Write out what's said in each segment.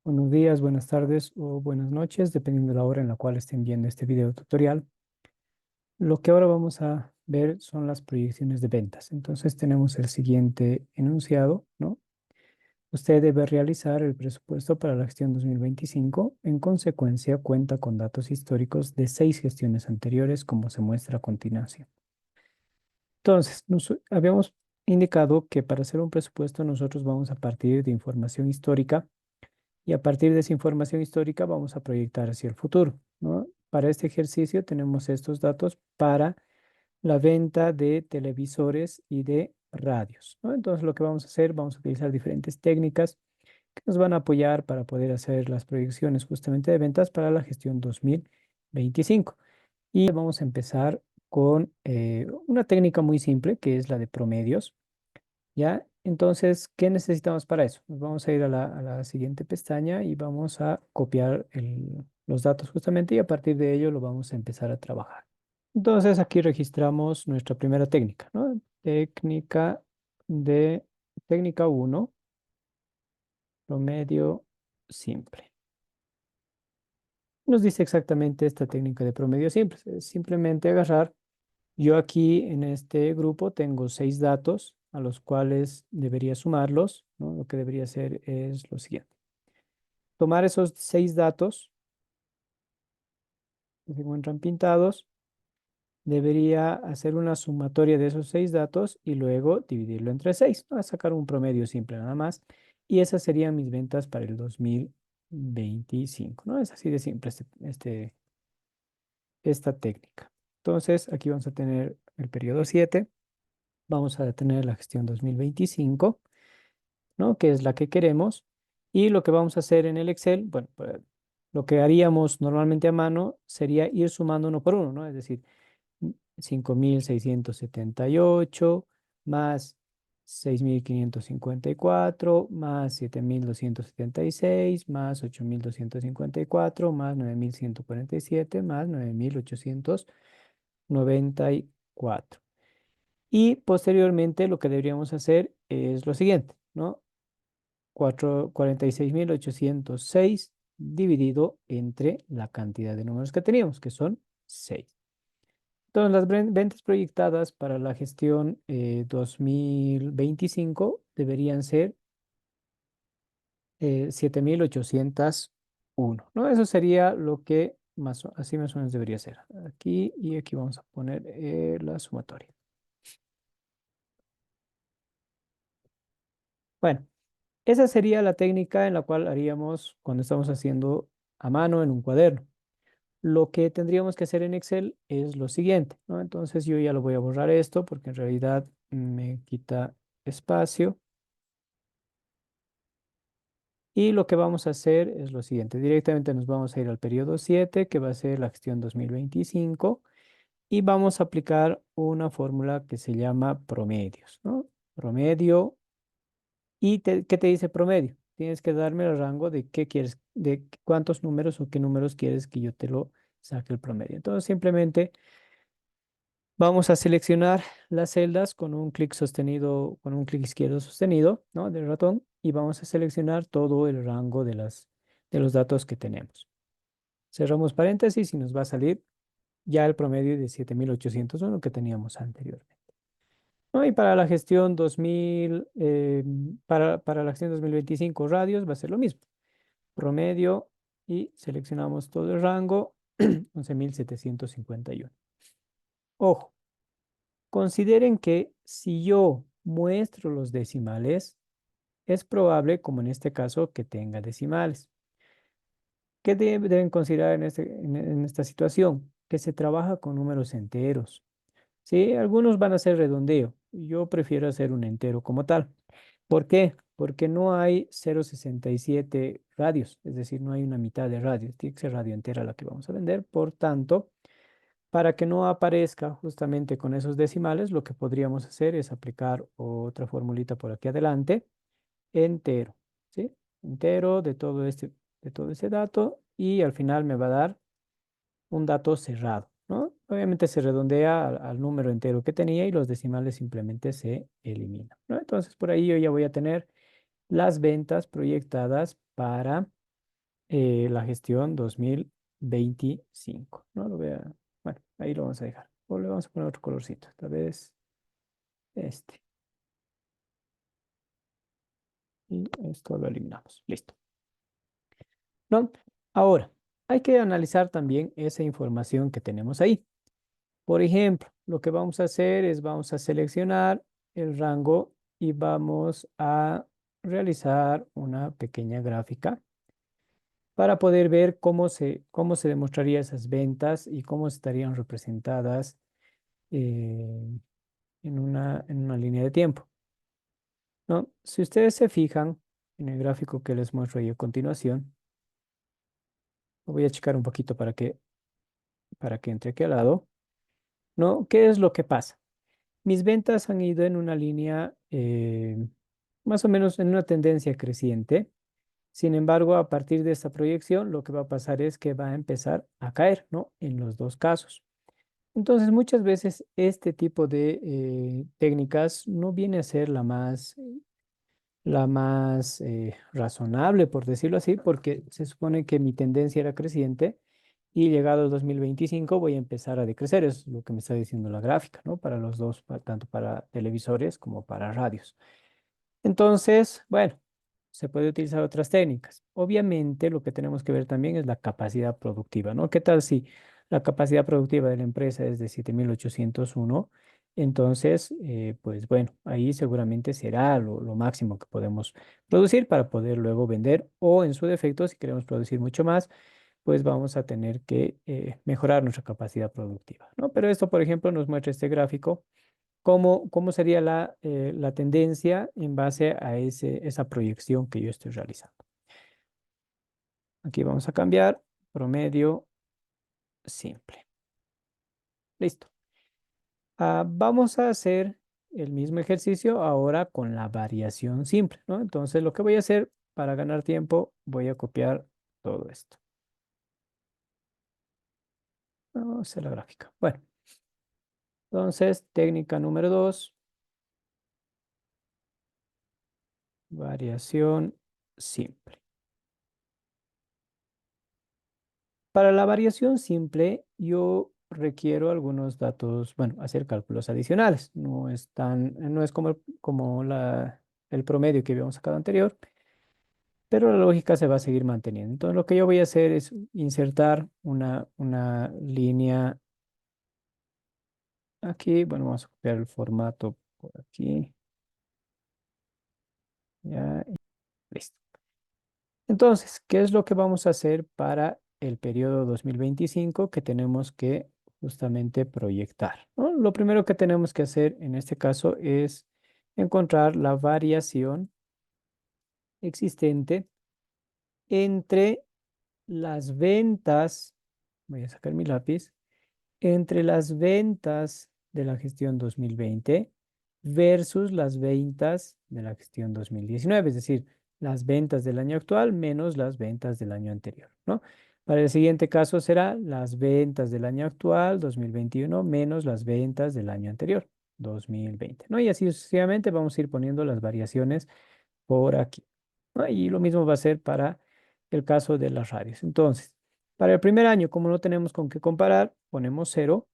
Buenos días, buenas tardes o buenas noches, dependiendo de la hora en la cual estén viendo este video tutorial. Lo que ahora vamos a ver son las proyecciones de ventas. Entonces tenemos el siguiente enunciado, ¿no? Usted debe realizar el presupuesto para la gestión 2025. En consecuencia, cuenta con datos históricos de 6 gestiones anteriores, como se muestra a continuación. Entonces, nos habíamos indicado que para hacer un presupuesto nosotros vamos a partir de información histórica. Y a partir de esa información histórica vamos a proyectar hacia el futuro, ¿no? Para este ejercicio tenemos estos datos para la venta de televisores y de radios, ¿no? Entonces lo que vamos a hacer, vamos a utilizar diferentes técnicas que nos van a apoyar para poder hacer las proyecciones justamente de ventas para la gestión 2025. Y vamos a empezar con una técnica muy simple que es la de promedios. ¿Ya? Entonces, ¿qué necesitamos para eso? Nos vamos a ir a la siguiente pestaña y vamos a copiar los datos justamente y a partir de ello lo vamos a empezar a trabajar. Entonces, aquí registramos nuestra primera técnica, ¿no? De técnica uno, promedio simple. Nos dice exactamente esta técnica de promedio simple. Es simplemente agarrar. Yo aquí en este grupo tengo 6 datos a los cuales debería sumarlos, ¿no? Lo que debería hacer es lo siguiente. Tomar esos 6 datos que se encuentran pintados, debería hacer una sumatoria de esos 6 datos y luego dividirlo entre 6, ¿no? A sacar un promedio simple nada más. Y esas serían mis ventas para el 2025, ¿no? Es así de simple esta técnica. Entonces, aquí vamos a tener el periodo 7. Vamos a tener la gestión 2025, ¿no? Que es la que queremos. Y lo que vamos a hacer en el Excel, bueno, pues, lo que haríamos normalmente a mano sería ir sumando uno por uno, ¿no? Es decir, 5.678 más 6.554 más 7.276 más 8.254 más 9.147 más 9.894. Y posteriormente lo que deberíamos hacer es lo siguiente, ¿no? 46.806 dividido entre la cantidad de números que teníamos, que son 6. Entonces, las ventas proyectadas para la gestión 2025 deberían ser 7.801, ¿no? Eso sería lo que así más o menos debería ser. Aquí y aquí vamos a poner la sumatoria. Bueno. Esa sería la técnica en la cual haríamos cuando estamos haciendo a mano en un cuaderno. Lo que tendríamos que hacer en Excel es lo siguiente, ¿no? Entonces yo ya lo voy a borrar esto porque en realidad me quita espacio. Y lo que vamos a hacer es lo siguiente. Directamente nos vamos a ir al periodo 7, que va a ser la gestión 2025, y vamos a aplicar una fórmula que se llama promedios, ¿no? Promedio. ¿Y qué te dice promedio? Tienes que darme el rango de qué quieres, de cuántos números o qué números quieres que yo te lo saque el promedio. Entonces simplemente vamos a seleccionar las celdas con un clic sostenido, con un clic izquierdo sostenido, ¿no? Del ratón y vamos a seleccionar todo el rango de los datos que tenemos. Cerramos paréntesis y nos va a salir ya el promedio de 7.801 que teníamos anteriormente. ¿No? Y para la gestión 2000, para la gestión 2025 radios va a ser lo mismo. Promedio y seleccionamos todo el rango, 11.751. Ojo, consideren que si yo muestro los decimales, es probable, como en este caso, que tenga decimales. ¿Qué deben considerar en esta situación? Que se trabaja con números enteros. Sí, algunos van a ser redondeo. Yo prefiero hacer un entero como tal. ¿Por qué? Porque no hay 0,67 radios, es decir, no hay una mitad de radios. Tiene que ser radio entera la que vamos a vender. Por tanto, para que no aparezca justamente con esos decimales, lo que podríamos hacer es aplicar otra formulita por aquí adelante, entero, ¿sí? Entero de todo ese dato y al final me va a dar un dato cerrado, ¿no? Obviamente se redondea al número entero que tenía y los decimales simplemente se eliminan, ¿no? Entonces por ahí yo ya voy a tener las ventas proyectadas para la gestión 2025. No lo vea. Bueno, ahí lo vamos a dejar. O le vamos a poner otro colorcito. Tal vez este. Y esto lo eliminamos. Listo. ¿No? Ahora, hay que analizar también esa información que tenemos ahí. Por ejemplo, lo que vamos a hacer es vamos a seleccionar el rango y vamos a realizar una pequeña gráfica para poder ver cómo se demostraría esas ventas y cómo estarían representadas eh, en una línea de tiempo, ¿no? Si ustedes se fijan en el gráfico que les muestro ahí a continuación, lo voy a checar un poquito para que entre aquí al lado, ¿no? ¿Qué es lo que pasa? Mis ventas han ido en una línea más o menos en una tendencia creciente. Sin embargo, a partir de esta proyección, lo que va a pasar es que va a empezar a caer, ¿no? En los dos casos. Entonces, muchas veces este tipo de técnicas no viene a ser la más razonable, por decirlo así, porque se supone que mi tendencia era creciente y llegado al 2025 voy a empezar a decrecer. Es lo que me está diciendo la gráfica, ¿no? Para los dos, tanto para televisores como para radios. Entonces, bueno, se puede utilizar otras técnicas. Obviamente, lo que tenemos que ver también es la capacidad productiva, ¿no? ¿Qué tal si la capacidad productiva de la empresa es de 7.801? Entonces, pues bueno, ahí seguramente será lo máximo que podemos producir para poder luego vender o en su defecto, si queremos producir mucho más, pues vamos a tener que mejorar nuestra capacidad productiva, ¿no? Pero esto, por ejemplo, nos muestra este gráfico cómo sería la tendencia en base a esa proyección que yo estoy realizando. Aquí vamos a cambiar promedio simple. Listo. Vamos a hacer el mismo ejercicio ahora con la variación simple, ¿no? Entonces, lo que voy a hacer para ganar tiempo, voy a copiar todo esto. Vamos a hacer la gráfica. Bueno, entonces, técnica número 2, variación simple. Para la variación simple, yo requiero algunos datos, bueno, hacer cálculos adicionales. No es como el promedio que habíamos sacado anterior, pero la lógica se va a seguir manteniendo. Entonces, lo que yo voy a hacer es insertar una línea aquí. Bueno, vamos a copiar el formato por aquí. Ya, y listo. Entonces, ¿qué es lo que vamos a hacer para el periodo 2025 que tenemos que justamente proyectar, ¿no? Lo primero que tenemos que hacer en este caso es encontrar la variación existente entre las ventas, voy a sacar mi lápiz, entre las ventas de la gestión 2020 versus las ventas de la gestión 2019, es decir, las ventas del año actual menos las ventas del año anterior, ¿no? Para el siguiente caso será las ventas del año actual, 2021, menos las ventas del año anterior, 2020, ¿no? Y así sucesivamente vamos a ir poniendo las variaciones por aquí, ¿no? Y lo mismo va a ser para el caso de las radios. Entonces, para el primer año, como no tenemos con qué comparar, ponemos cero.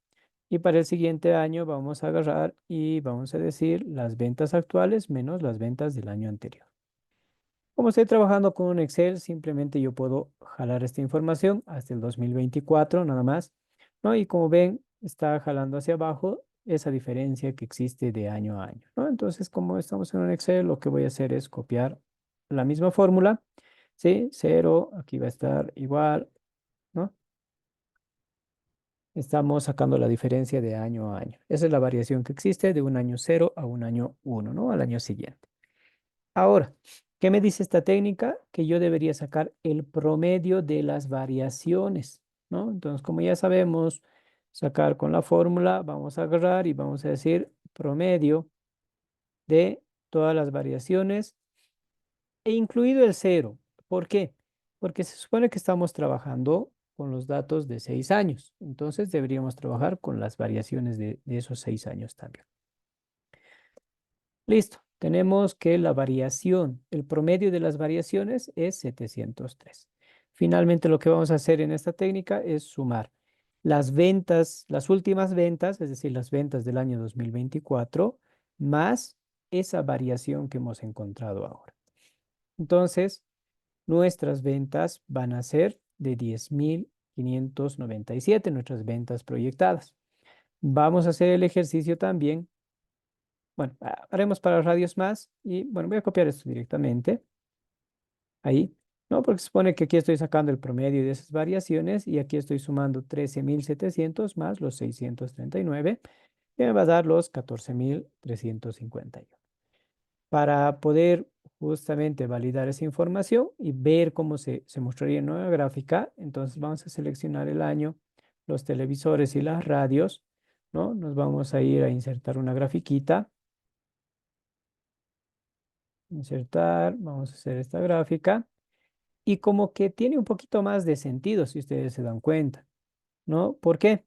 Y para el siguiente año vamos a agarrar y vamos a decir las ventas actuales menos las ventas del año anterior. Como estoy trabajando con un Excel, simplemente yo puedo jalar esta información hasta el 2024 nada más, ¿no? Y como ven, está jalando hacia abajo esa diferencia que existe de año a año, ¿no? Entonces, como estamos en un Excel, lo que voy a hacer es copiar la misma fórmula, ¿sí? Cero, aquí va a estar igual, ¿no? Estamos sacando la diferencia de año a año. Esa es la variación que existe de un año cero a un año uno, ¿no? Al año siguiente. Ahora, ¿qué me dice esta técnica? Que yo debería sacar el promedio de las variaciones, ¿no? Entonces, como ya sabemos sacar con la fórmula, vamos a agarrar y vamos a decir promedio de todas las variaciones e incluido el cero. ¿Por qué? Porque se supone que estamos trabajando con los datos de 6 años. Entonces deberíamos trabajar con las variaciones de esos 6 años también. Listo. Tenemos que la variación, el promedio de las variaciones es 703. Finalmente, lo que vamos a hacer en esta técnica es sumar las ventas, las últimas ventas, es decir, las ventas del año 2024, más esa variación que hemos encontrado ahora. Entonces, nuestras ventas van a ser de 10.597, nuestras ventas proyectadas. Vamos a hacer el ejercicio también. Bueno, haremos para radios más y bueno, voy a copiar esto directamente ahí, ¿no? Porque se supone que aquí estoy sacando el promedio de esas variaciones y aquí estoy sumando 13.700 más los 639, que me va a dar los 14.351. Para poder justamente validar esa información y ver cómo se mostraría en nueva gráfica, entonces vamos a seleccionar el año, los televisores y las radios, ¿no? Nos vamos a ir a insertar una grafiquita, insertar, vamos a hacer esta gráfica y como que tiene un poquito más de sentido si ustedes se dan cuenta, ¿no? ¿Por qué?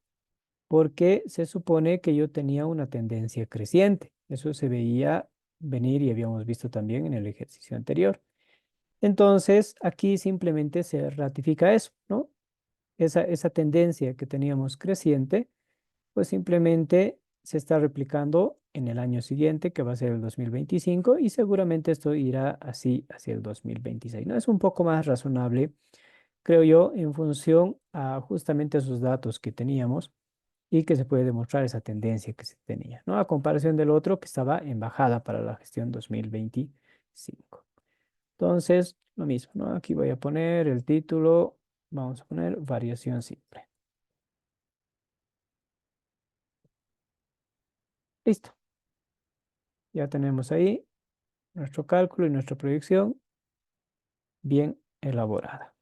Porque se supone que yo tenía una tendencia creciente. Eso se veía venir y habíamos visto también en el ejercicio anterior. Entonces, aquí simplemente se ratifica eso, ¿no? Esa tendencia que teníamos creciente, pues simplemente se está replicando en el año siguiente, que va a ser el 2025, y seguramente esto irá así hacia el 2026, ¿no? Es un poco más razonable, creo yo, en función a justamente esos datos que teníamos y que se puede demostrar esa tendencia que se tenía, ¿no? A comparación del otro que estaba en bajada para la gestión 2025. Entonces, lo mismo, ¿no? Aquí voy a poner el título, vamos a poner variación simple. Listo, ya tenemos ahí nuestro cálculo y nuestra proyección bien elaborada.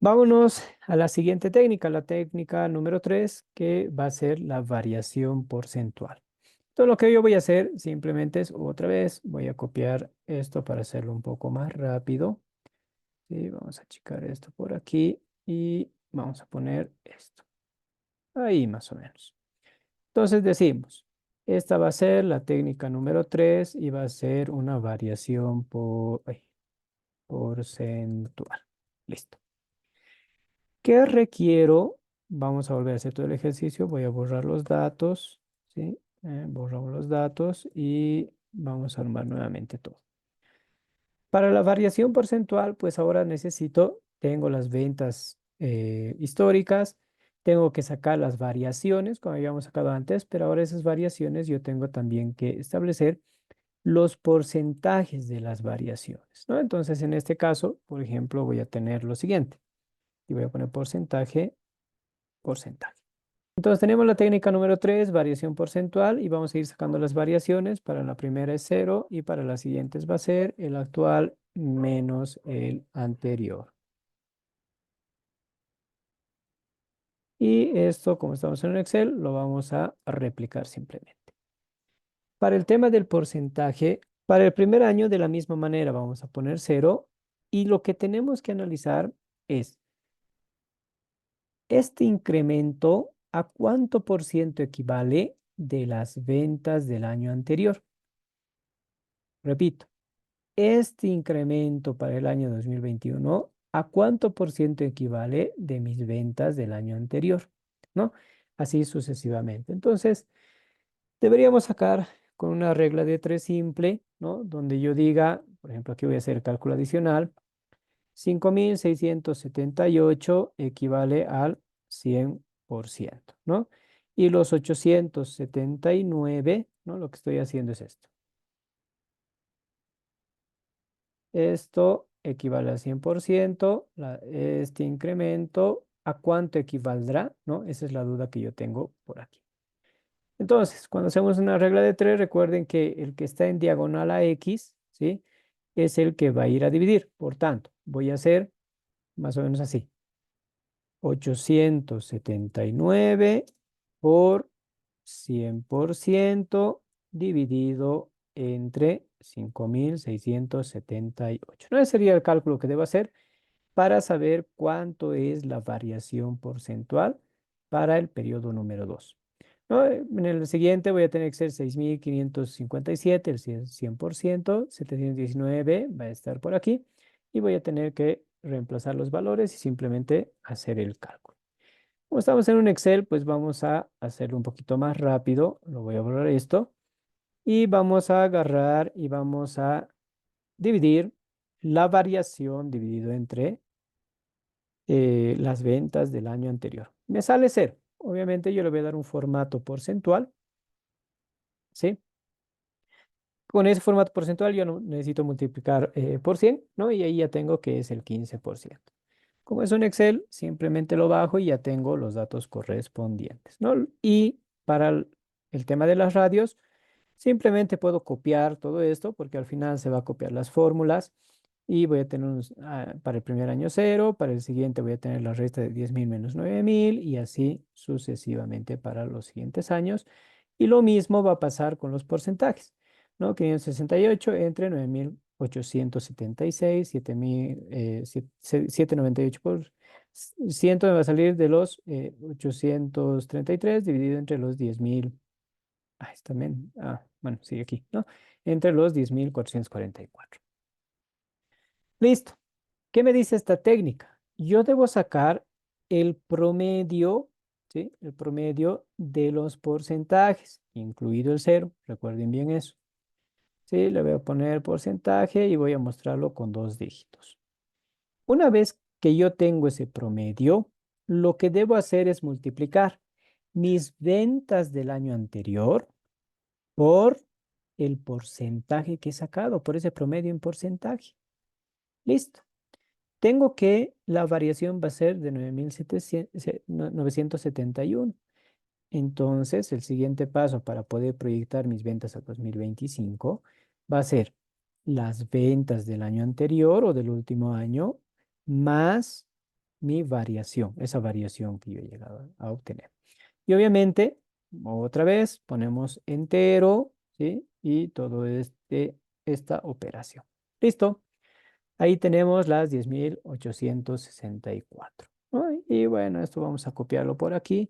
Vámonos a la siguiente técnica, la técnica número 3, que va a ser la variación porcentual. Entonces, lo que yo voy a hacer simplemente es otra vez, voy a copiar esto para hacerlo un poco más rápido. Sí, vamos a achicar esto por aquí y vamos a poner esto. Ahí más o menos. Entonces decimos, esta va a ser la técnica número 3 y va a ser una variación porcentual. Listo. ¿Qué requiero? Vamos a volver a hacer todo el ejercicio. Voy a borrar los datos. ¿Sí? Borramos los datos y vamos a armar nuevamente todo. Para la variación porcentual, pues ahora tengo las ventas históricas, tengo que sacar las variaciones, como habíamos sacado antes, pero ahora esas variaciones yo tengo también que establecer los porcentajes de las variaciones, ¿no? Entonces, en este caso, por ejemplo, voy a tener lo siguiente, y voy a poner porcentaje, porcentaje. Entonces tenemos la técnica número 3, variación porcentual, y vamos a ir sacando las variaciones. Para la primera es 0 y para las siguientes va a ser el actual menos el anterior. Y esto, como estamos en un Excel, lo vamos a replicar simplemente. Para el tema del porcentaje, para el primer año de la misma manera vamos a poner 0 y lo que tenemos que analizar es este incremento a cuánto por ciento equivale de las ventas del año anterior. Repito, este incremento para el año 2021, ¿a cuánto por ciento equivale de mis ventas del año anterior? ¿No? Así sucesivamente. Entonces, deberíamos sacar con una regla de 3 simple, ¿no? Donde yo diga, por ejemplo, aquí voy a hacer el cálculo adicional, 5.678 equivale al 100%, ¿no? Y los 879, ¿no? Lo que estoy haciendo es esto. Esto equivale al 100%, este incremento, ¿a cuánto equivaldrá? ¿No? Esa es la duda que yo tengo por aquí. Entonces, cuando hacemos una regla de 3, recuerden que el que está en diagonal a X, ¿sí? Es el que va a ir a dividir. Por tanto, voy a hacer más o menos así. 879 por 100% dividido entre 5.678. ¿No? Ese sería el cálculo que debo hacer para saber cuánto es la variación porcentual para el periodo número 2. ¿No? En el siguiente voy a tener que ser 6.557, el 100%, 719 va a estar por aquí y voy a tener que reemplazar los valores y simplemente hacer el cálculo. Como estamos en un Excel, pues vamos a hacerlo un poquito más rápido. Lo voy a borrar esto. Y vamos a agarrar y vamos a dividir la variación dividido entre las ventas del año anterior. Me sale cero. Obviamente yo le voy a dar un formato porcentual, ¿sí? Con ese formato porcentual yo no necesito multiplicar por 100, ¿no? Y ahí ya tengo que es el 15%. Como es un Excel, simplemente lo bajo y ya tengo los datos correspondientes, ¿no? Y para el tema de las radios, simplemente puedo copiar todo esto porque al final se va a copiar las fórmulas y voy a tener para el primer año cero, para el siguiente voy a tener la resta de 10.000 menos 9.000 y así sucesivamente para los siguientes años. Y lo mismo va a pasar con los porcentajes, ¿no? 568 entre 9.876, 798 por ciento me va a salir de los 833 dividido entre los 10.000. También, bueno, sigue aquí, ¿no? Entre los 10.444. Listo. ¿Qué me dice esta técnica? Yo debo sacar el promedio, ¿sí? El promedio de los porcentajes, incluido el cero. Recuerden bien eso. Sí, le voy a poner porcentaje y voy a mostrarlo con dos dígitos. Una vez que yo tengo ese promedio, lo que debo hacer es multiplicar mis ventas del año anterior por el porcentaje que he sacado, por ese promedio en porcentaje. Listo. Tengo que la variación va a ser de 971. Entonces, el siguiente paso para poder proyectar mis ventas a 2025 va a ser las ventas del año anterior o del último año más mi variación, esa variación que yo he llegado a obtener. Y obviamente, otra vez, ponemos entero, ¿sí? Y todo esta operación. Listo. Ahí tenemos las 10.864, ¿no? Y bueno, esto vamos a copiarlo por aquí.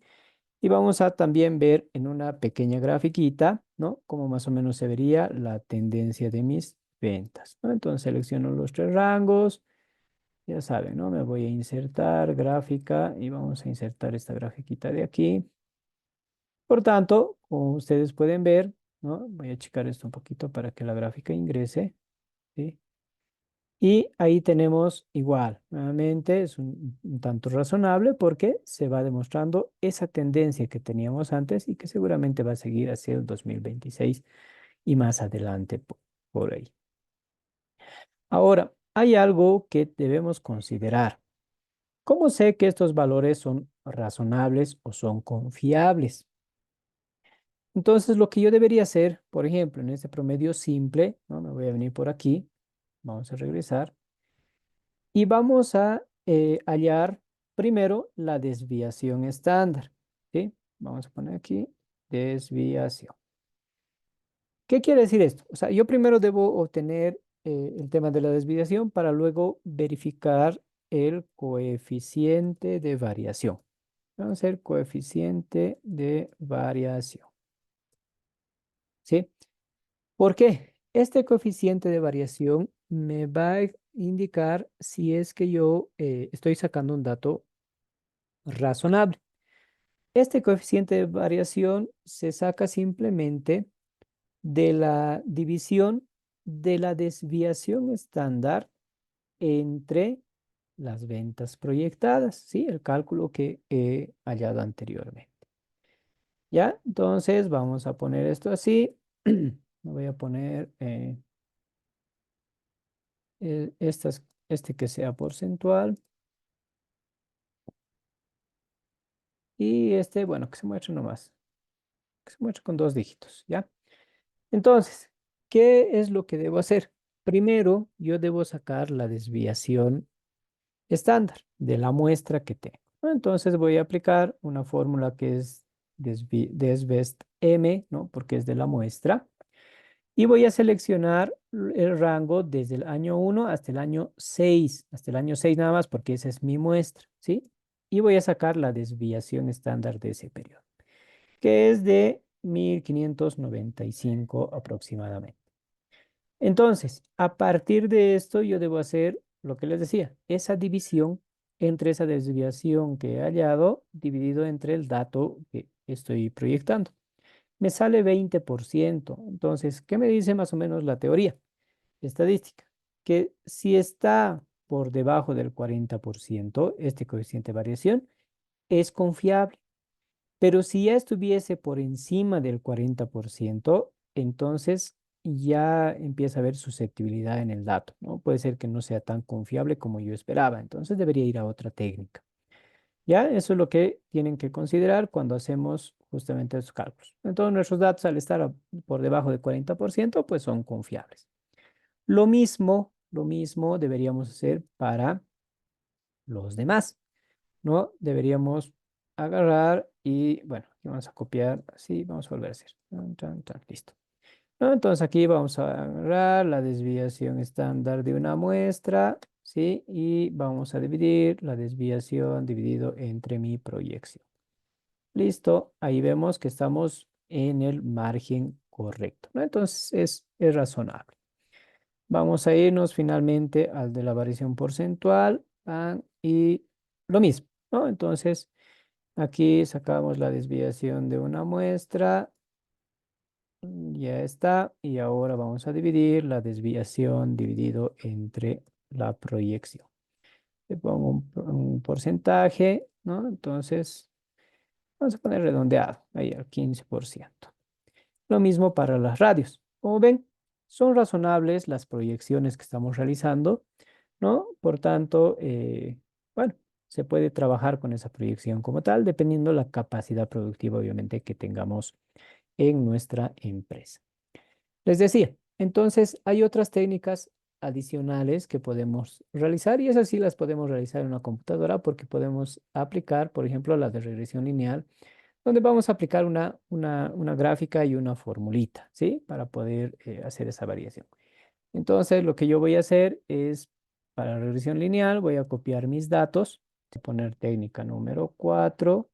Y vamos a también ver en una pequeña grafiquita, ¿no? Cómo más o menos se vería la tendencia de mis ventas, ¿no? Entonces selecciono los tres rangos. Ya saben, ¿no? Me voy a insertar gráfica y vamos a insertar esta grafiquita de aquí. Por tanto, como ustedes pueden ver, ¿no? Voy a checar esto un poquito para que la gráfica ingrese, ¿sí? Y ahí tenemos igual, nuevamente es un tanto razonable porque se va demostrando esa tendencia que teníamos antes y que seguramente va a seguir hacia el 2026 y más adelante por ahí. Ahora, hay algo que debemos considerar. ¿Cómo sé que estos valores son razonables o son confiables? Entonces, lo que yo debería hacer, por ejemplo, en este promedio simple, ¿no? Me voy a venir por aquí, vamos a regresar y vamos a hallar primero la desviación estándar, ¿sí? Vamos a poner aquí desviación. ¿Qué quiere decir esto? O sea, yo primero debo obtener el tema de la desviación para luego verificar el coeficiente de variación. Vamos a hacer coeficiente de variación, ¿sí? ¿Por qué? Este coeficiente de variación me va a indicar si es que yo estoy sacando un dato razonable. Este coeficiente de variación se saca simplemente de la división de la desviación estándar entre las ventas proyectadas, ¿sí? El cálculo que he hallado anteriormente. ¿Ya? Entonces vamos a poner esto así. Me voy a poner este que sea porcentual y este, bueno, que se muestre nomás, que se muestre con dos dígitos, ¿ya? Entonces, ¿qué es lo que debo hacer? Primero, yo debo sacar la desviación estándar de la muestra que tengo, ¿no? Entonces voy a aplicar una fórmula que es desbest m, ¿no? Porque es de la muestra. Y voy a seleccionar el rango desde el año 1 hasta el año 6 nada más, porque esa es mi muestra, ¿sí? Y voy a sacar la desviación estándar de ese periodo, que es de 1.595 aproximadamente. Entonces, a partir de esto, yo debo hacer lo que les decía, esa división entre esa desviación que he hallado dividido entre el dato que estoy proyectando. Me sale 20%. Entonces, ¿qué me dice más o menos la teoría estadística? Que si está por debajo del 40%, este coeficiente de variación es confiable. Pero si ya estuviese por encima del 40%, entonces ya empieza a haber susceptibilidad en el dato, ¿no? Puede ser que no sea tan confiable como yo esperaba, entonces debería ir a otra técnica. Ya, eso es lo que tienen que considerar cuando hacemos justamente esos cálculos. Entonces, nuestros datos al estar por debajo del 40%, pues son confiables. Lo mismo deberíamos hacer para los demás, ¿no? Deberíamos agarrar y, bueno, aquí vamos a copiar, así, vamos a volver a hacer. Tan, tan, tan, listo. ¿No? Entonces aquí vamos a agarrar la desviación estándar de una muestra, ¿sí? Y vamos a dividir la desviación dividido entre mi proyección. Listo, ahí vemos que estamos en el margen correcto, ¿no? Entonces es razonable. Vamos a irnos finalmente al de la variación porcentual y lo mismo, ¿no? Entonces, aquí sacamos la desviación de una muestra, ya está, y ahora vamos a dividir la desviación dividido entre la proyección. Le pongo un porcentaje, ¿no? Entonces, vamos a poner redondeado, ahí al 15%. Lo mismo para las radios. Como ven, son razonables las proyecciones que estamos realizando, ¿no? Por tanto, bueno, se puede trabajar con esa proyección como tal, dependiendo la capacidad productiva, obviamente, que tengamos en nuestra empresa. Les decía, entonces hay otras técnicas adicionales que podemos realizar y esas sí las podemos realizar en una computadora porque podemos aplicar, por ejemplo, la de regresión lineal donde vamos a aplicar una gráfica y una formulita, ¿sí? Para poder hacer esa variación. Entonces, lo que yo voy a hacer es, para regresión lineal, voy a copiar mis datos, voy a poner técnica número 4,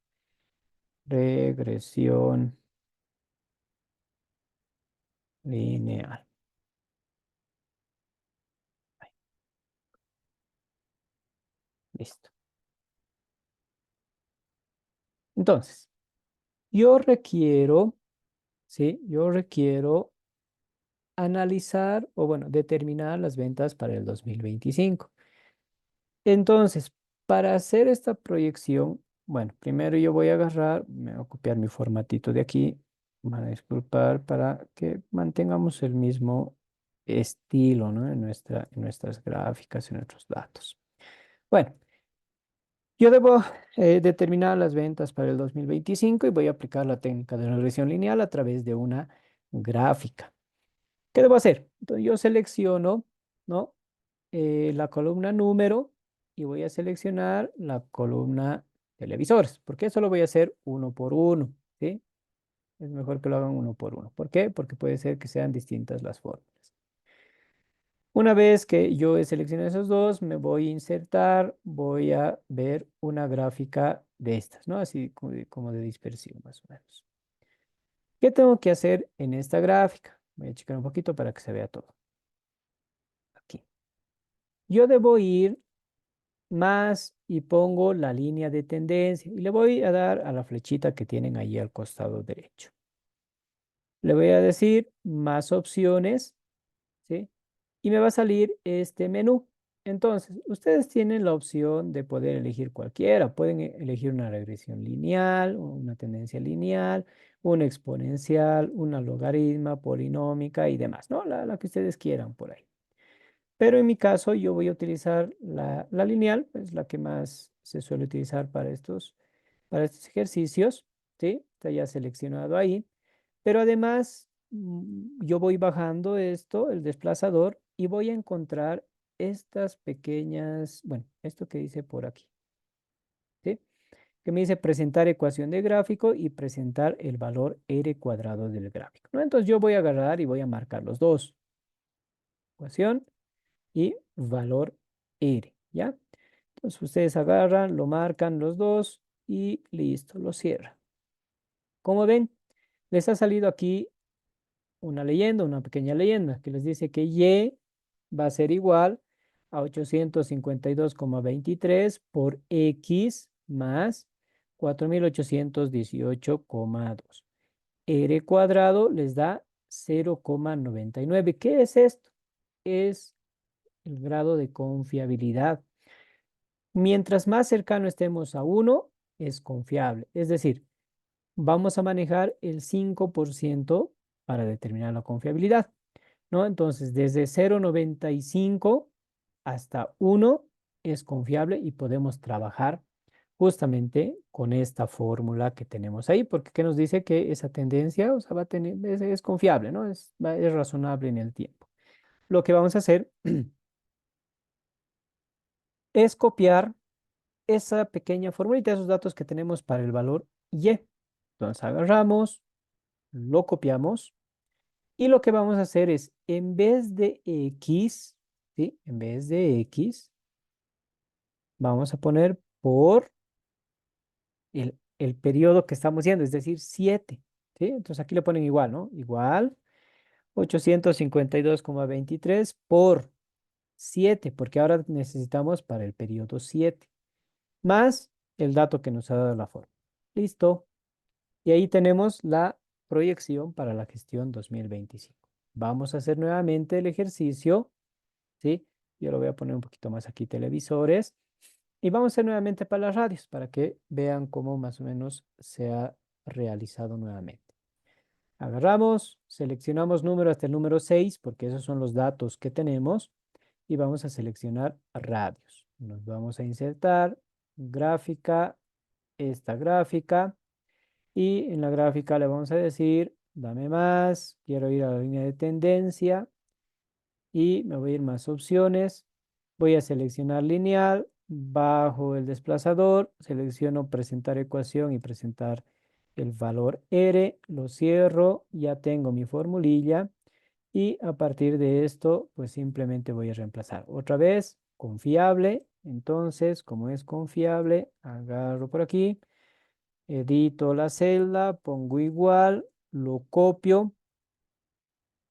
regresión lineal. Ahí, listo. Entonces, yo requiero, ¿sí? Yo requiero analizar o, bueno, determinar las ventas para el 2025. Entonces, para hacer esta proyección, bueno, primero yo voy a agarrar, me voy a copiar mi formatito de aquí, van a disculpar para que mantengamos el mismo estilo, ¿no? En nuestras gráficas, en nuestros datos. Bueno, yo debo determinar las ventas para el 2025 y voy a aplicar la técnica de regresión lineal a través de una gráfica. ¿Qué debo hacer? Entonces yo selecciono, ¿no? La columna número y voy a seleccionar la columna televisores, porque eso lo voy a hacer uno por uno, ¿sí? Es mejor que lo hagan uno por uno. ¿Por qué? Porque puede ser que sean distintas las fórmulas. Una vez que yo he seleccionado esos dos, me voy a insertar, voy a ver una gráfica de estas, ¿no? Así como de dispersión, más o menos. ¿Qué tengo que hacer en esta gráfica? Voy a checar un poquito para que se vea todo. Aquí. Yo debo ir más y pongo la línea de tendencia y le voy a dar a la flechita que tienen ahí al costado derecho. Le voy a decir más opciones, ¿sí? Y me va a salir este menú. Entonces, ustedes tienen la opción de poder elegir cualquiera. Pueden elegir una regresión lineal, una tendencia lineal, una exponencial, una logaritma, polinómica y demás, ¿no? La que ustedes quieran por ahí. Pero en mi caso yo voy a utilizar la lineal, es la que más se suele utilizar para estos ejercicios, ¿sí? Está ya seleccionado ahí. Pero además yo voy bajando esto, el desplazador, y voy a encontrar estas pequeñas, bueno, esto que dice por aquí, ¿sí? Que me dice presentar ecuación de gráfico y presentar el valor R cuadrado del gráfico, ¿no? Entonces yo voy a agarrar y voy a marcar los dos, ecuación y valor R, ¿ya? Entonces ustedes agarran, lo marcan los dos y listo, lo cierran. Como ven, les ha salido aquí una leyenda, una pequeña leyenda que les dice que Y va a ser igual a 852,23 por X más 4818,2. R cuadrado les da 0,99. ¿Qué es esto? Es el grado de confiabilidad. Mientras más cercano estemos a 1, es confiable. Es decir, vamos a manejar el 5% para determinar la confiabilidad, ¿no? Entonces, desde 0,95 hasta 1 es confiable y podemos trabajar justamente con esta fórmula que tenemos ahí, porque ¿qué nos dice? Que esa tendencia, o sea, va a tener, es confiable, ¿no? Es razonable en el tiempo. Lo que vamos a hacer es copiar esa pequeña formulita, esos datos que tenemos para el valor Y. Entonces agarramos, lo copiamos y lo que vamos a hacer es, en vez de X, ¿sí? En vez de X, vamos a poner por el periodo que estamos viendo, es decir, 7, ¿sí? Entonces aquí le ponen igual, ¿no? Igual 852,23 por 7, porque ahora necesitamos para el periodo 7, más el dato que nos ha dado la forma. Listo. Y ahí tenemos la proyección para la gestión 2025. Vamos a hacer nuevamente el ejercicio, ¿sí? Yo lo voy a poner un poquito más aquí, televisores. Y vamos a hacer nuevamente para las radios, para que vean cómo más o menos se ha realizado nuevamente. Agarramos, seleccionamos número hasta el número 6, porque esos son los datos que tenemos, y vamos a seleccionar radios. Nos vamos a insertar gráfica, esta gráfica. Y en la gráfica le vamos a decir, dame más, quiero ir a la línea de tendencia y me voy a ir más opciones. Voy a seleccionar lineal, bajo el desplazador, selecciono presentar ecuación y presentar el valor R, lo cierro, ya tengo mi formulilla y a partir de esto, pues simplemente voy a reemplazar. Otra vez, confiable, entonces, como es confiable, agarro por aquí. Edito la celda, pongo igual, lo copio,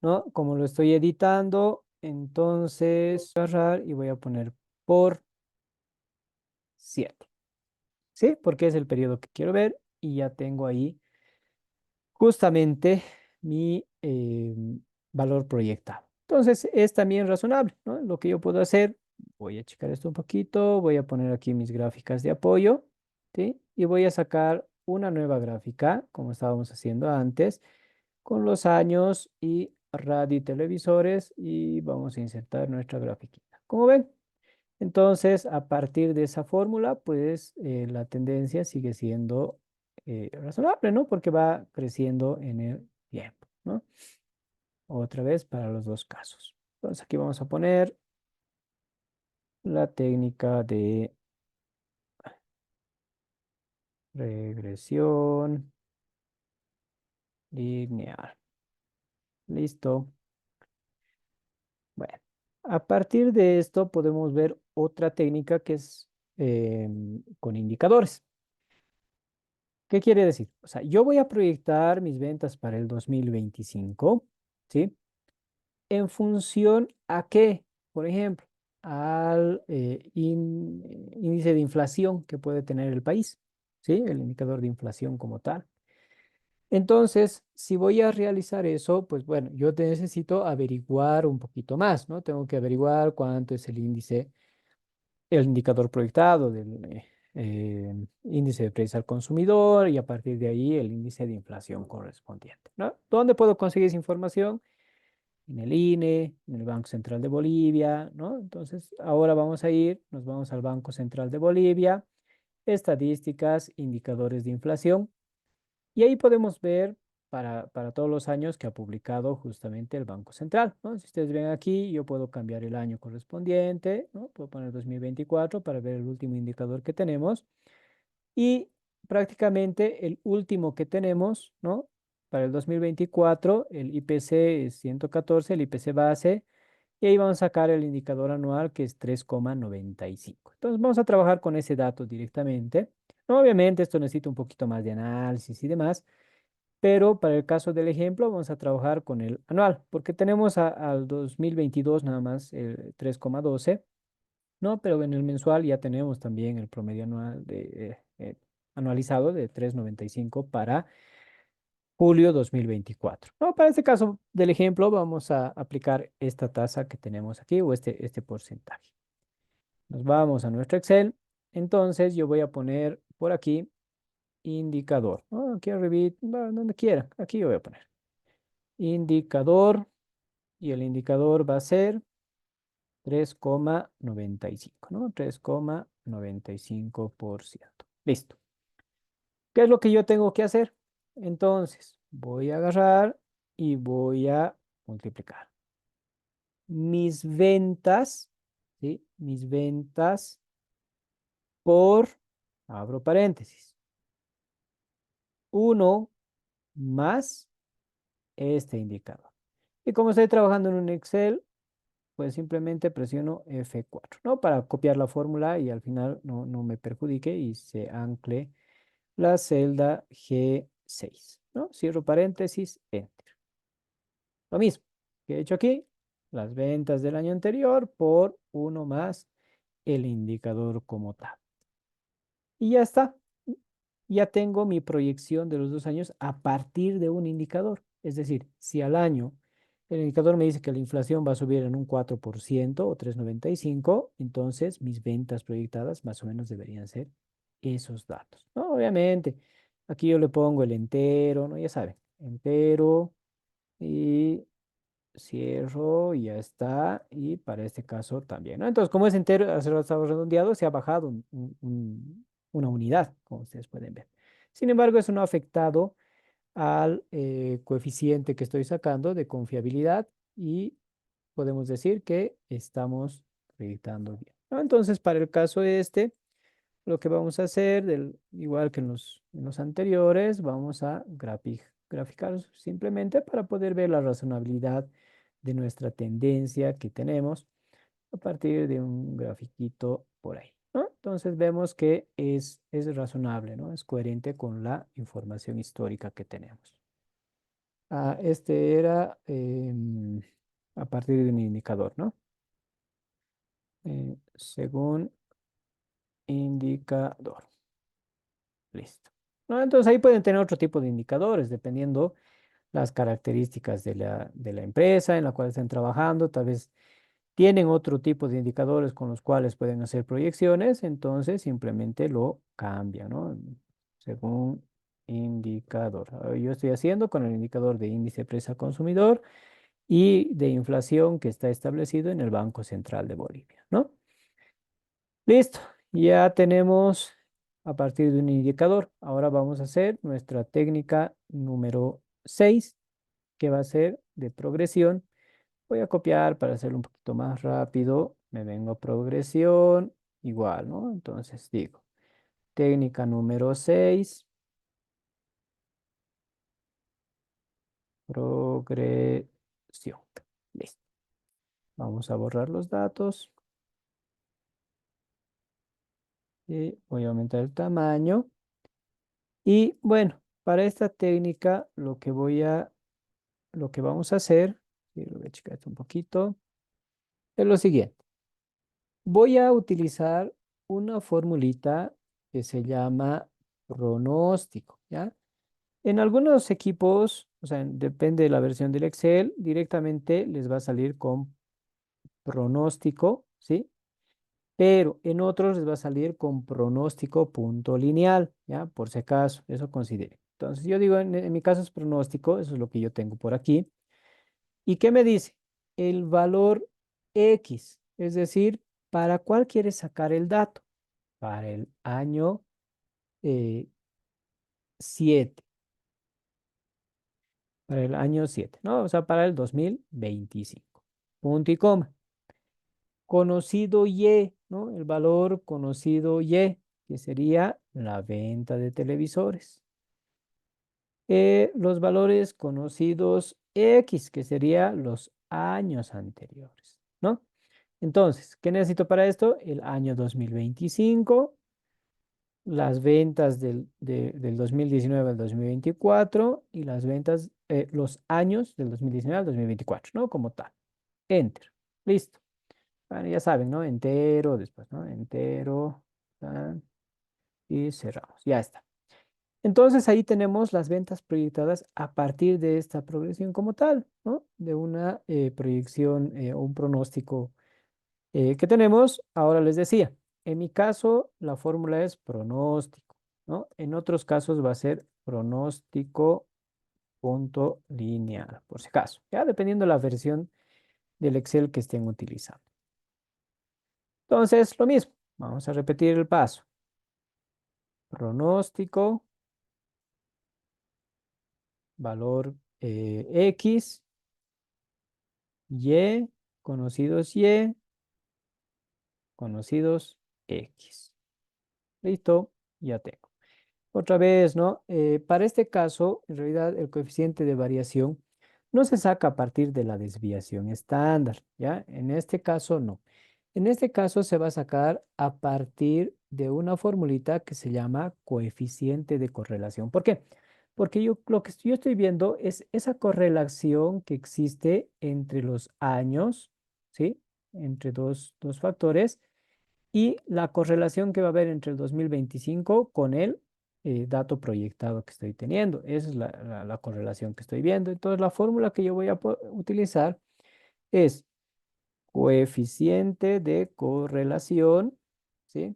¿no? Como lo estoy editando, entonces agarrar y voy a poner por 7, ¿sí? Porque es el periodo que quiero ver y ya tengo ahí justamente mi valor proyectado. Entonces es también razonable, ¿no? Lo que yo puedo hacer, voy a checar esto un poquito, voy a poner aquí mis gráficas de apoyo, ¿sí? Y voy a sacar una nueva gráfica, como estábamos haciendo antes, con los años y radio y televisores y vamos a insertar nuestra grafiquita. Como ven, entonces a partir de esa fórmula, pues la tendencia sigue siendo razonable, ¿no? Porque va creciendo en el tiempo, ¿no? Otra vez para los dos casos. Entonces aquí vamos a poner la técnica de regresión lineal. Listo. Bueno, a partir de esto podemos ver otra técnica que es con indicadores. ¿Qué quiere decir? O sea, yo voy a proyectar mis ventas para el 2025, ¿sí? ¿En función a qué? Por ejemplo, al índice de inflación que puede tener el país, ¿sí? El indicador de inflación como tal. Entonces, si voy a realizar eso, pues bueno, yo necesito averiguar un poquito más, ¿no? Tengo que averiguar cuánto es el índice, el indicador proyectado del índice de precios al consumidor y a partir de ahí el índice de inflación correspondiente, ¿no? ¿Dónde puedo conseguir esa información? En el INE, en el Banco Central de Bolivia, ¿no? Entonces, ahora vamos a ir, nos vamos al Banco Central de Bolivia, estadísticas, indicadores de inflación. Y ahí podemos ver para todos los años que ha publicado justamente el Banco Central, ¿no? Si ustedes ven aquí, yo puedo cambiar el año correspondiente, ¿no? Puedo poner 2024 para ver el último indicador que tenemos. Y prácticamente el último que tenemos, ¿no? Para el 2024, el IPC es 114, el IPC base, y ahí vamos a sacar el indicador anual que es 3,95. Entonces vamos a trabajar con ese dato directamente. No, obviamente esto necesita un poquito más de análisis y demás, pero para el caso del ejemplo vamos a trabajar con el anual, porque tenemos al 2022 nada más el 3,12. ¿no? Pero en el mensual ya tenemos también el promedio anual anualizado de 3,95 para julio 2024. No, para este caso del ejemplo vamos a aplicar esta tasa que tenemos aquí o este porcentaje. Nos vamos a nuestro Excel. Entonces yo voy a poner por aquí indicador, ¿no? Aquí arriba, donde quiera. Aquí yo voy a poner indicador y el indicador va a ser 3,95, ¿no? 3,95%. Listo. ¿Qué es lo que yo tengo que hacer? Entonces, voy a agarrar y voy a multiplicar mis ventas, ¿sí? Mis ventas por, abro paréntesis, uno más este indicador. Y como estoy trabajando en un Excel, pues simplemente presiono F4, ¿no? Para copiar la fórmula y al final no me perjudique y se ancle la celda G6, ¿no? Cierro paréntesis, Enter. Lo mismo que he hecho aquí, las ventas del año anterior por uno más el indicador como tal. Y ya está. Ya tengo mi proyección de los 2 años a partir de un indicador. Es decir, si al año el indicador me dice que la inflación va a subir en un 4% o 3,95, entonces mis ventas proyectadas más o menos deberían ser esos datos, ¿no? Obviamente, aquí yo le pongo el entero, ¿no? Ya saben, entero y cierro y ya está. Y para este caso también, ¿no? Entonces, como es entero, hace rato estaba redondeado, se ha bajado una unidad, como ustedes pueden ver. Sin embargo, eso no ha afectado al coeficiente que estoy sacando de confiabilidad y podemos decir que estamos proyectando bien, ¿no? Entonces, para el caso este, lo que vamos a hacer, igual que en los anteriores, vamos a graficar simplemente para poder ver la razonabilidad de nuestra tendencia que tenemos a partir de un grafiquito por ahí, ¿no? Entonces vemos que es razonable, ¿no? Es coherente con la información histórica que tenemos. Este era a partir de un indicador, ¿no? Según indicador. Listo. ¿No? Entonces ahí pueden tener otro tipo de indicadores, dependiendo las características de la empresa en la cual estén trabajando. Tal vez tienen otro tipo de indicadores con los cuales pueden hacer proyecciones, entonces simplemente lo cambian, ¿no? Según indicador. Ahora yo estoy haciendo con el indicador de índice de precio al consumidor y de inflación que está establecido en el Banco Central de Bolivia, ¿no? Listo, ya tenemos a partir de un indicador. Ahora vamos a hacer nuestra técnica número 6, que va a ser de progresión. Voy a copiar para hacerlo un poquito más rápido. Me vengo a progresión, igual, ¿no? Entonces digo, técnica número 6, progresión. Listo. Vamos a borrar los datos y voy a aumentar el tamaño. Y bueno, para esta técnica lo que vamos a hacer, y lo voy a checar esto un poquito, es lo siguiente. Voy a utilizar una formulita que se llama pronóstico, ¿ya? En algunos equipos, o sea, depende de la versión del Excel, directamente les va a salir con pronóstico, ¿sí? Pero en otros les va a salir con pronóstico punto lineal, ¿ya? Por si acaso, eso considere. Entonces, yo digo, en mi caso es pronóstico, eso es lo que yo tengo por aquí. ¿Y qué me dice? El valor X, es decir, ¿para cuál quieres sacar el dato? Para el año 7, para el año 7, ¿no? O sea, para el 2025. Punto y coma. Conocido Y, ¿no? El valor conocido Y, que sería la venta de televisores. Los valores conocidos X, que serían los años anteriores, ¿no? Entonces, ¿qué necesito para esto? El año 2025, las ventas del 2019 al 2024 y las ventas, los años del 2019 al 2024, ¿no? Como tal. Enter. Listo. Bueno, ya saben, ¿no? Entero, después, ¿no? Entero, tan, y cerramos. Ya está. Entonces ahí tenemos las ventas proyectadas a partir de esta progresión como tal, ¿no? De una proyección o un pronóstico que tenemos. Ahora les decía, en mi caso la fórmula es pronóstico, ¿no? En otros casos va a ser pronóstico punto lineal, por si acaso, ya dependiendo de la versión del Excel que estén utilizando. Entonces, lo mismo, vamos a repetir el paso. Pronóstico, valor X, Y, Y, conocidos X. Listo, ya tengo. Otra vez, ¿no? Para este caso, en realidad el coeficiente de variación no se saca a partir de la desviación estándar, ¿ya? En este caso, no. En este caso se va a sacar a partir de una formulita que se llama coeficiente de correlación. ¿Por qué? Porque lo que yo estoy viendo es esa correlación que existe entre los años, ¿sí? Entre dos factores y la correlación que va a haber entre el 2025 con el dato proyectado que estoy teniendo. Esa es la correlación que estoy viendo. Entonces, la fórmula que yo voy a utilizar es coeficiente de correlación, ¿sí?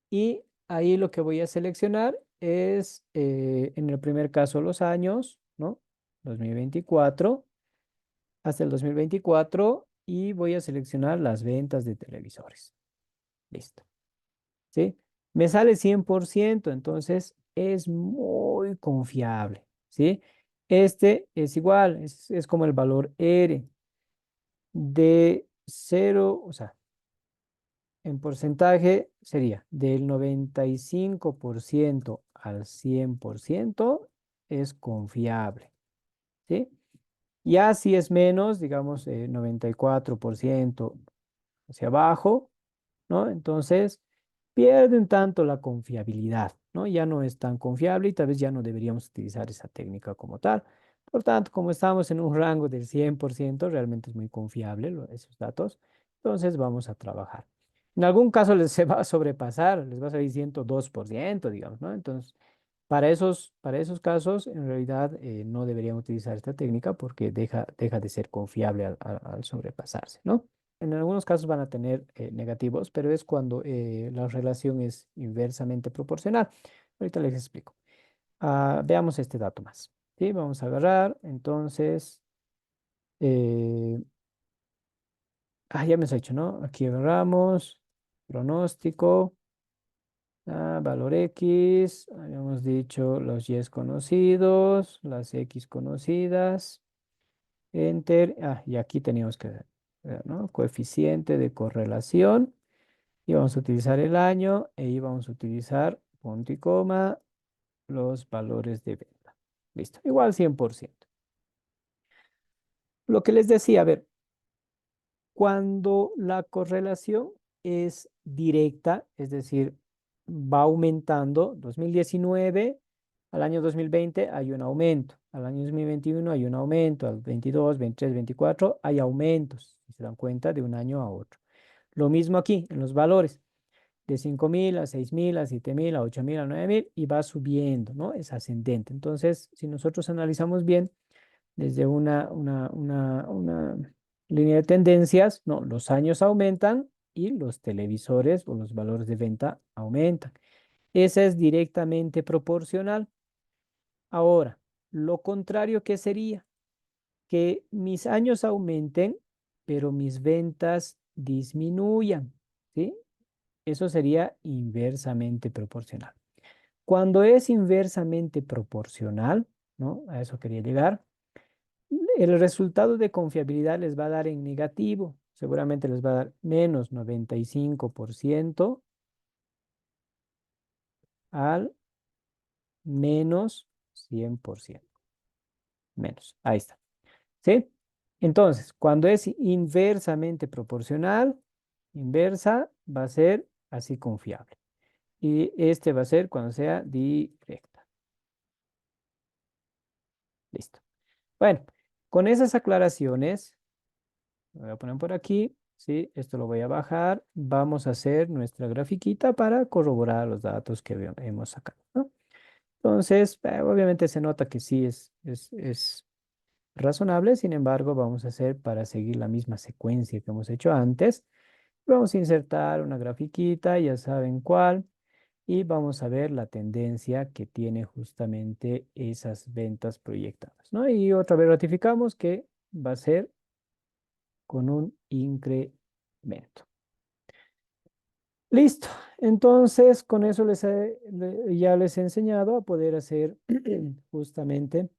Y ahí lo que voy a seleccionar es, en el primer caso, los años, ¿no? 2024 hasta el 2024 y voy a seleccionar las ventas de televisores. Listo. ¿Sí? Me sale 100%, entonces es muy confiable, ¿sí? Este es igual, es como el valor R de cero, o sea, en porcentaje sería del 95% al 100% es confiable, ¿sí? Ya si es menos, digamos, 94% hacia abajo, ¿no? Entonces, pierde un tanto la confiabilidad, ¿no? Ya no es tan confiable y tal vez ya no deberíamos utilizar esa técnica como tal. Por tanto, como estamos en un rango del 100%, realmente es muy confiable esos datos, entonces vamos a trabajar. En algún caso les se va a sobrepasar, les va a salir 102%, digamos, ¿no? Entonces, para esos casos, en realidad no deberían utilizar esta técnica porque deja de ser confiable al sobrepasarse, ¿no? En algunos casos van a tener negativos, pero es cuando la relación es inversamente proporcional. Ahorita les explico. Veamos este dato más. ¿Sí? Vamos a agarrar, entonces, eh, ya me has hecho, ¿no? Aquí agarramos, pronóstico, valor X, habíamos dicho los Y conocidos, las X conocidas, enter, y aquí teníamos que ver, ¿no? Coeficiente de correlación. Y vamos a utilizar el año e íbamos a utilizar punto y coma, los valores de venta. Listo, igual 100%. Lo que les decía, a ver, cuando la correlación es directa, es decir, va aumentando, 2019 al año 2020 hay un aumento, al año 2021 hay un aumento, al 22, 23, 24 hay aumentos, si se dan cuenta, de un año a otro. Lo mismo aquí, en los valores. De 5.000 a 6.000, a 7.000, a 8.000, a 9.000 y va subiendo, ¿no? Es ascendente. Entonces, si nosotros analizamos bien desde una línea de tendencias, no, los años aumentan y los televisores o los valores de venta aumentan. Esa es directamente proporcional. Ahora, lo contrario, ¿qué sería? Que mis años aumenten, pero mis ventas disminuyan, ¿sí? Eso sería inversamente proporcional. Cuando es inversamente proporcional, ¿no? A eso quería llegar. El resultado de confiabilidad les va a dar en negativo. Seguramente les va a dar menos 95% al menos 100%. Menos. Ahí está. ¿Sí? Entonces, cuando es inversamente proporcional, inversa va a ser así confiable. Y este va a ser cuando sea directa. Listo. Bueno, con esas aclaraciones, lo voy a poner por aquí. ¿sí? Esto lo voy a bajar. Vamos a hacer nuestra grafiquita para corroborar los datos que hemos sacado, ¿no? Entonces, obviamente se nota que sí es razonable, sin embargo, vamos a hacer para seguir la misma secuencia que hemos hecho antes. Vamos a insertar una grafiquita, ya saben cuál, y vamos a ver la tendencia que tiene justamente esas ventas proyectadas, ¿no? Y otra vez ratificamos que va a ser con un incremento. Listo. Entonces, con eso ya les he enseñado a poder hacer justamente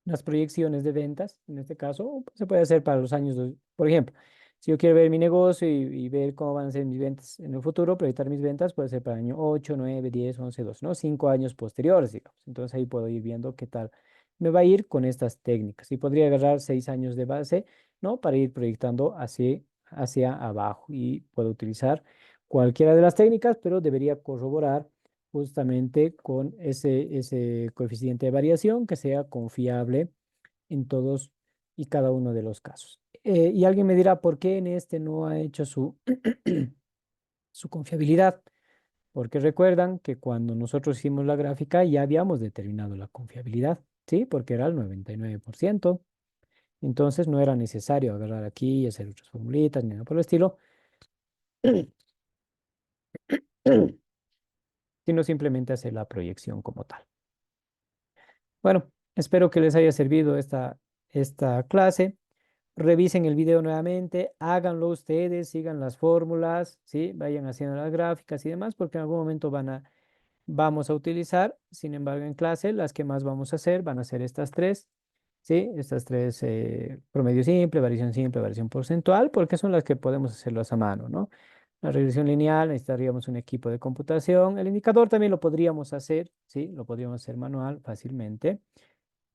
las proyecciones de ventas, en este caso, se puede hacer para los años, por ejemplo, si yo quiero ver mi negocio y ver cómo van a ser mis ventas en el futuro, proyectar mis ventas, puede ser para el año 8, 9, 10, 11, 12, ¿no? 5 años posteriores, digamos. Entonces ahí puedo ir viendo qué tal me va a ir con estas técnicas. Y podría agarrar 6 años de base, ¿no? Para ir proyectando hacia abajo. Y puedo utilizar cualquiera de las técnicas, pero debería corroborar justamente con ese coeficiente de variación que sea confiable en todos y cada uno de los casos. Y alguien me dirá, ¿por qué en este no ha hecho su confiabilidad? Porque recuerdan que cuando nosotros hicimos la gráfica ya habíamos determinado la confiabilidad, ¿sí? Porque era el 99%. Entonces no era necesario agarrar aquí y hacer otras formulitas ni nada por el estilo, sino simplemente hacer la proyección como tal. Bueno, espero que les haya servido esta clase. Revisen el video nuevamente, háganlo ustedes, sigan las fórmulas, ¿sí? Vayan haciendo las gráficas y demás, porque en algún momento vamos a utilizar. Sin embargo, en clase las que más vamos a hacer van a ser estas tres, ¿sí? Estas tres, promedio simple, variación porcentual, porque son las que podemos hacerlas a mano, ¿no? La regresión lineal necesitaríamos un equipo de computación. El indicador también lo podríamos hacer, ¿sí? Lo podríamos hacer manual fácilmente.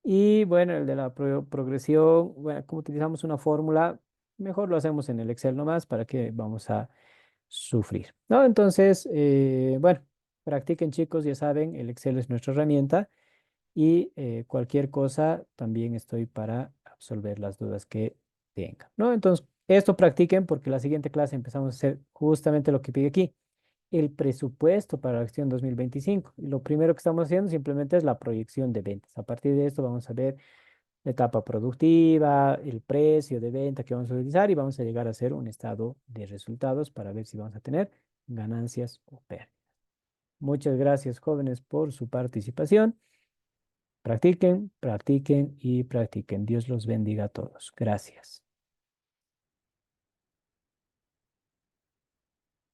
Y bueno, el de la progresión, bueno, como utilizamos una fórmula, mejor lo hacemos en el Excel nomás para que vamos a sufrir, ¿no? Entonces, bueno, practiquen chicos, ya saben, el Excel es nuestra herramienta y cualquier cosa también estoy para absolver las dudas que tengan, ¿no? Entonces, esto practiquen porque la siguiente clase empezamos a hacer justamente lo que pide aquí, el presupuesto para la gestión 2025. Y lo primero que estamos haciendo simplemente es la proyección de ventas. A partir de esto vamos a ver la etapa productiva, el precio de venta que vamos a utilizar y vamos a llegar a hacer un estado de resultados para ver si vamos a tener ganancias o pérdidas. Muchas gracias, jóvenes, por su participación. Practiquen, practiquen y practiquen. Dios los bendiga a todos. Gracias.